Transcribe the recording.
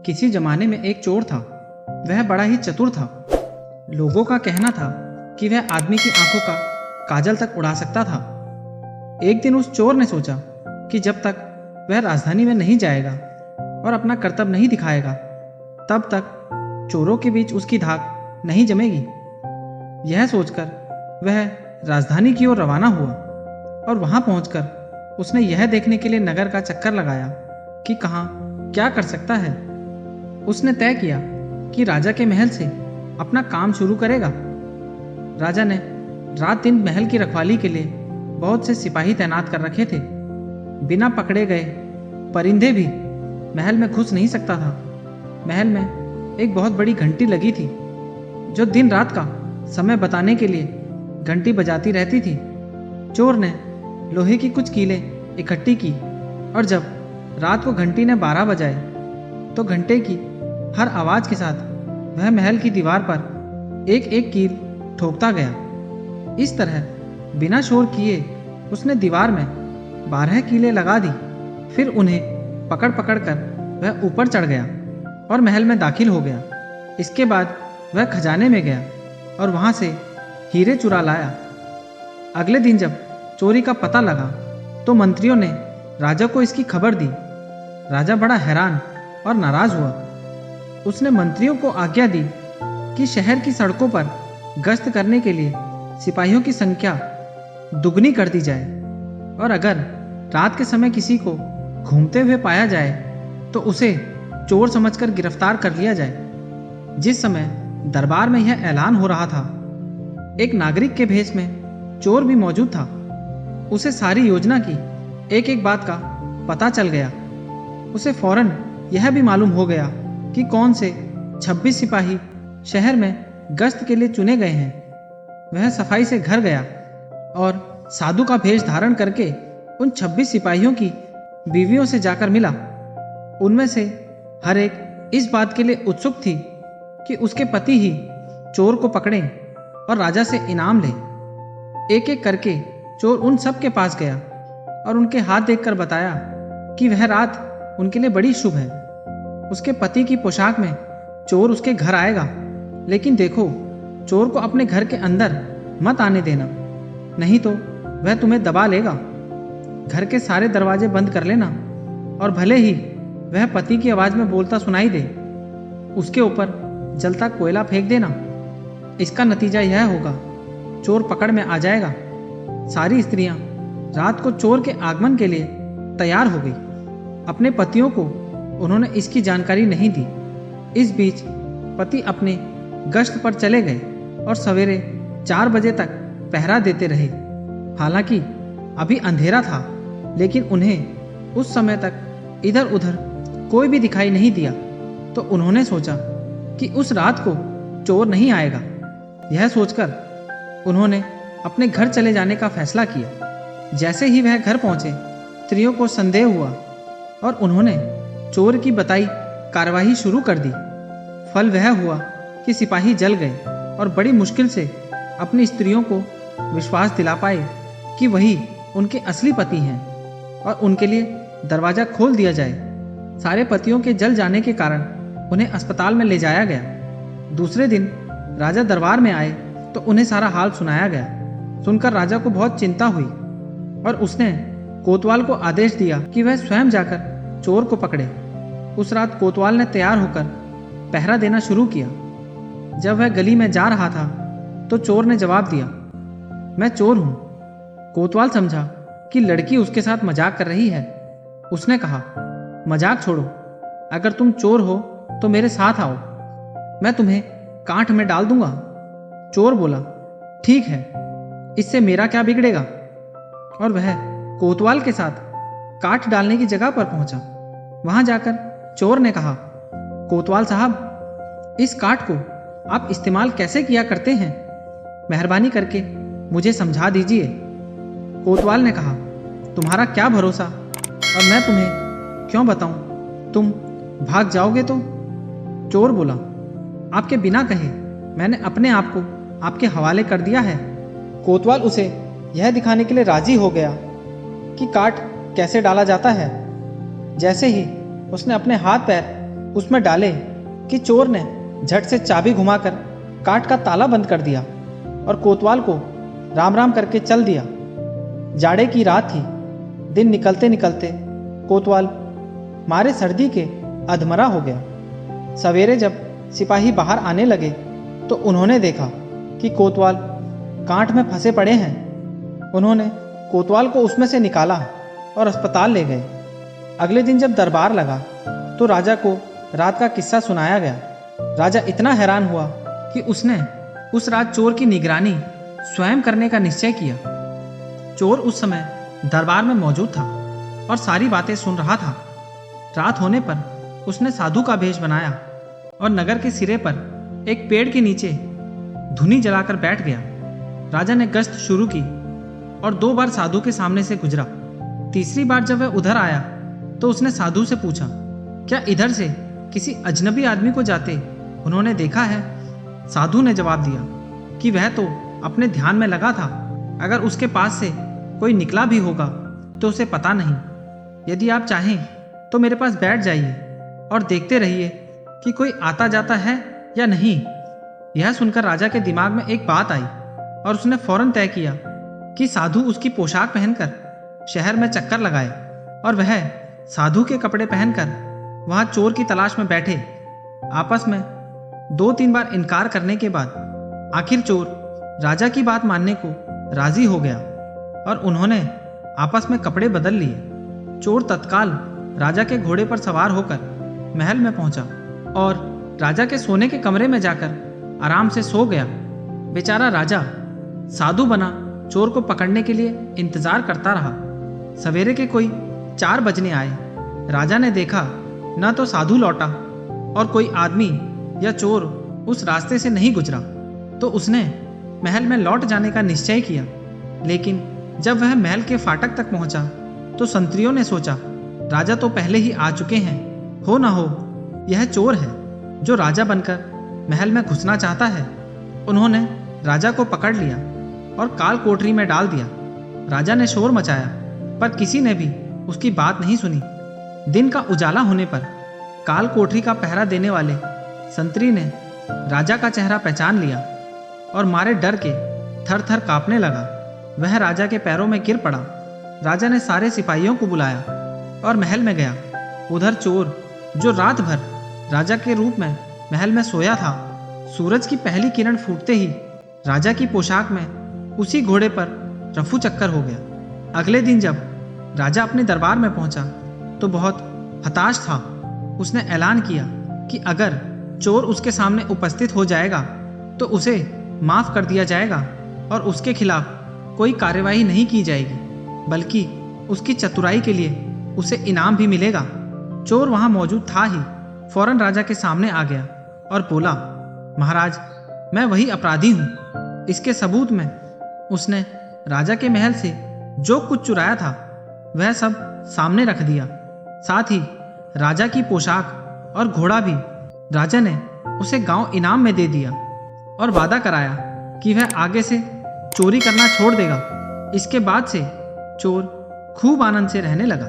किसी जमाने में एक चोर था। वह बड़ा ही चतुर था। लोगों का कहना था कि वह आदमी की आंखों का काजल तक उड़ा सकता था। एक दिन उस चोर ने सोचा कि जब तक वह राजधानी में नहीं जाएगा और अपना कर्तव्य नहीं दिखाएगा, तब तक चोरों के बीच उसकी धाक नहीं जमेगी। यह सोचकर वह राजधानी की ओर रवाना हुआ और वहां पहुंचकर उसने यह देखने के लिए नगर का चक्कर लगाया कि कहाँ क्या कर सकता है। उसने तय किया कि राजा के महल से अपना काम शुरू करेगा। राजा ने रात दिन महल की रखवाली के लिए बहुत से सिपाही तैनात कर रखे थे। बिना पकड़े गए परिंदे भी महल में घुस नहीं सकता था। महल में एक बहुत बड़ी घंटी लगी थी जो दिन रात का समय बताने के लिए घंटी बजाती रहती थी। चोर ने लोहे की कुछ कीलें इकट्ठी की और जब रात को घंटी ने 12 बजाए तो घंटे की हर आवाज के साथ वह महल की दीवार पर एक एक कील ठोकता गया। इस तरह बिना शोर किए उसने दीवार में 12 कीलें लगा दी। फिर उन्हें पकड़ पकड़ कर वह ऊपर चढ़ गया और महल में दाखिल हो गया। इसके बाद वह खजाने में गया और वहां से हीरे चुरा लाया। अगले दिन जब चोरी का पता लगा तो मंत्रियों ने राजा को इसकी खबर दी। राजा बड़ा हैरान और नाराज हुआ। उसने मंत्रियों को आज्ञा दी कि शहर की सड़कों पर गश्त करने के लिए सिपाहियों की संख्या दुगनी कर दी जाए और अगर रात के समय किसी को घूमते हुए पाया जाए तो उसे चोर समझकर गिरफ्तार कर लिया जाए। जिस समय दरबार में यह ऐलान हो रहा था, एक नागरिक के भेष में चोर भी मौजूद था। उसे सारी योजना की एक एक बात का पता चल गया। उसे फौरन यह भी मालूम हो गया कि कौन से 26 सिपाही शहर में गश्त के लिए चुने गए हैं। वह सफाई से घर गया और साधु का भेष धारण करके उन 26 सिपाहियों की बीवियों से जाकर मिला। उनमें से हर एक इस बात के लिए उत्सुक थी कि उसके पति ही चोर को पकड़ें और राजा से इनाम लें। एक एक करके चोर उन सब के पास गया और उनके हाथ देखकर बताया कि वह रात उनके लिए बड़ी शुभ है। उसके पति की पोशाक में चोर उसके घर आएगा, लेकिन देखो, चोर को अपने घर के अंदर मत आने देना, नहीं तो वह तुम्हें दबा लेगा। घर के सारे दरवाजे बंद कर लेना और भले ही वह पति की आवाज में बोलता सुनाई दे, उसके ऊपर जलता कोयला फेंक देना। इसका नतीजा यह होगा, चोर पकड़ में आ जाएगा। सारी स्त्रियां रात को चोर के आगमन के लिए तैयार हो गई। अपने पतियों को उन्होंने इसकी जानकारी नहीं दी। इस बीच पति अपने गश्त पर चले गए और सवेरे 4 बजे तक पहरा देते रहे। हालांकि अभी अंधेरा था, लेकिन उन्हें उस समय तक इधर उधर कोई भी दिखाई नहीं दिया। तो उन्होंने सोचा कि उस रात को चोर नहीं आएगा। यह सोचकर उन्होंने अपने घर चले जाने का फैसला किया। जैसे ही वह घर पहुंचे, स्त्रियों को संदेह हुआ और उन्होंने चोर की बताई कार्यवाही शुरू कर दी। फल वह हुआ कि सिपाही जल गए और बड़ी मुश्किल से अपनी स्त्रियों को विश्वास दिला पाए कि वही उनके असली पति हैं और उनके लिए दरवाजा खोल दिया जाए। सारे पतियों के जल जाने के कारण उन्हें अस्पताल में ले जाया गया। दूसरे दिन राजा दरबार में आए तो उन्हें सारा हाल सुनाया गया। सुनकर राजा को बहुत चिंता हुई और उसने कोतवाल को आदेश दिया कि वह स्वयं जाकर चोर को पकड़े। उस रात कोतवाल ने तैयार होकर पहरा देना शुरू किया। जब वह गली में जा रहा था तो चोर ने जवाब दिया, मैं चोर हूं। कोतवाल समझा कि लड़की उसके साथ मजाक कर रही है। उसने कहा, मजाक छोड़ो, अगर तुम चोर हो तो मेरे साथ आओ, मैं तुम्हें कांट में डाल दूंगा। चोर बोला, ठीक है, इससे मेरा क्या बिगड़ेगा। और वह कोतवाल के साथ काट डालने की जगह पर पहुंचा। वहां जाकर चोर ने कहा, कोतवाल साहब, इस काट को आप इस्तेमाल कैसे किया करते हैं? मेहरबानी करके मुझे समझा दीजिए। कोतवाल ने कहा, तुम्हारा क्या भरोसा और मैं तुम्हें क्यों बताऊं? तुम भाग जाओगे तो? चोर बोला, आपके बिना कहे मैंने अपने आप को आपके हवाले कर दिया है। कोतवाल उसे यह दिखाने के लिए राजी हो गया कि काट कैसे डाला जाता है। जैसे ही उसने अपने हाथ पैर उसमें डाले कि चोर ने झट से चाबी घुमाकर काट का ताला बंद कर दिया और कोतवाल को राम राम करके चल दिया। जाड़े की रात थी। दिन निकलते निकलते कोतवाल मारे सर्दी के अधमरा हो गया। सवेरे जब सिपाही बाहर आने लगे तो उन्होंने देखा कि कोतवाल कांट में फंसे पड़े हैं। उन्होंने कोतवाल को उसमें से निकाला और अस्पताल ले गए। अगले दिन जब दरबार लगा तो राजा को रात का किस्सा सुनाया गया। राजा इतना हैरान हुआ कि उसने उस रात चोर की निगरानी स्वयं करने का निश्चय किया। चोर उस समय दरबार में मौजूद था और सारी बातें सुन रहा था। रात होने पर उसने साधु का भेष बनाया और नगर के सिरे पर एक पेड़ के नीचे धुनी जलाकर बैठ गया। राजा ने गश्त शुरू की और 2 बार साधु के सामने से गुजरा। तीसरी बार जब वह उधर आया तो उसने साधु से पूछा, क्या इधर से किसी अजनबी आदमी को जाते उन्होंने देखा है? साधु ने जवाब दिया कि वह तो अपने ध्यान में लगा था। अगर उसके पास से कोई निकला भी होगा तो उसे पता नहीं। यदि आप चाहें तो मेरे पास बैठ जाइए और देखते रहिए कि कोई आता जाता है या नहीं। यह सुनकर राजा के दिमाग में एक बात आई और उसने फौरन तय किया कि साधु उसकी पोशाक पहनकर शहर में चक्कर लगाए और वह साधु के कपड़े पहनकर वहां चोर की तलाश में बैठे। आपस में 2-3 बार इनकार करने के बाद आखिर चोर राजा की बात मानने को राजी हो गया और उन्होंने आपस में कपड़े बदल लिए। चोर तत्काल राजा के घोड़े पर सवार होकर महल में पहुंचा और राजा के सोने के कमरे में जाकर आराम से सो गया। बेचारा राजा साधु बना चोर को पकड़ने के लिए इंतजार करता रहा। सवेरे के कोई 4 बजने आए। राजा ने देखा न तो साधु लौटा और कोई आदमी या चोर उस रास्ते से नहीं गुजरा, तो उसने महल में लौट जाने का निश्चय किया। लेकिन जब वह महल के फाटक तक पहुंचा तो संतरियों ने सोचा, राजा तो पहले ही आ चुके हैं, हो ना हो यह चोर है जो राजा बनकर महल में घुसना चाहता है। उन्होंने राजा को पकड़ लिया और काल कोठरी में डाल दिया। राजा ने शोर मचाया पर किसी ने भी उसकी बात नहीं सुनी। दिन का उजाला होने पर काल कोठरी का पहरा देने वाले संतरी ने राजा का चेहरा पहचान लिया और मारे डर के थर थर कांपने लगा। वह राजा के पैरों में गिर पड़ा। राजा ने सारे सिपाहियों को बुलाया और महल में गया। उधर चोर जो रात भर राजा के रूप में महल में सोया था, सूरज की पहली किरण फूटते ही राजा की पोशाक में उसी घोड़े पर रफू चक्कर हो गया। अगले दिन जब राजा अपने दरबार में पहुंचा तो बहुत हताश था। उसने ऐलान किया कि अगर चोर उसके सामने उपस्थित हो जाएगा तो उसे माफ कर दिया जाएगा और उसके खिलाफ कोई कार्यवाही नहीं की जाएगी, बल्कि उसकी चतुराई के लिए उसे इनाम भी मिलेगा। चोर वहां मौजूद था ही फौरन राजा के सामने आ गया और बोला, महाराज, मैं वही अपराधी हूँ। इसके सबूत में उसने राजा के महल से जो कुछ चुराया था वह सब सामने रख दिया। साथ ही राजा की पोशाक और घोड़ा भी राजा ने उसे गांव इनाम में दे दिया और वादा कराया कि वह आगे से चोरी करना छोड़ देगा। इसके बाद से चोर खूब आनंद से रहने लगा।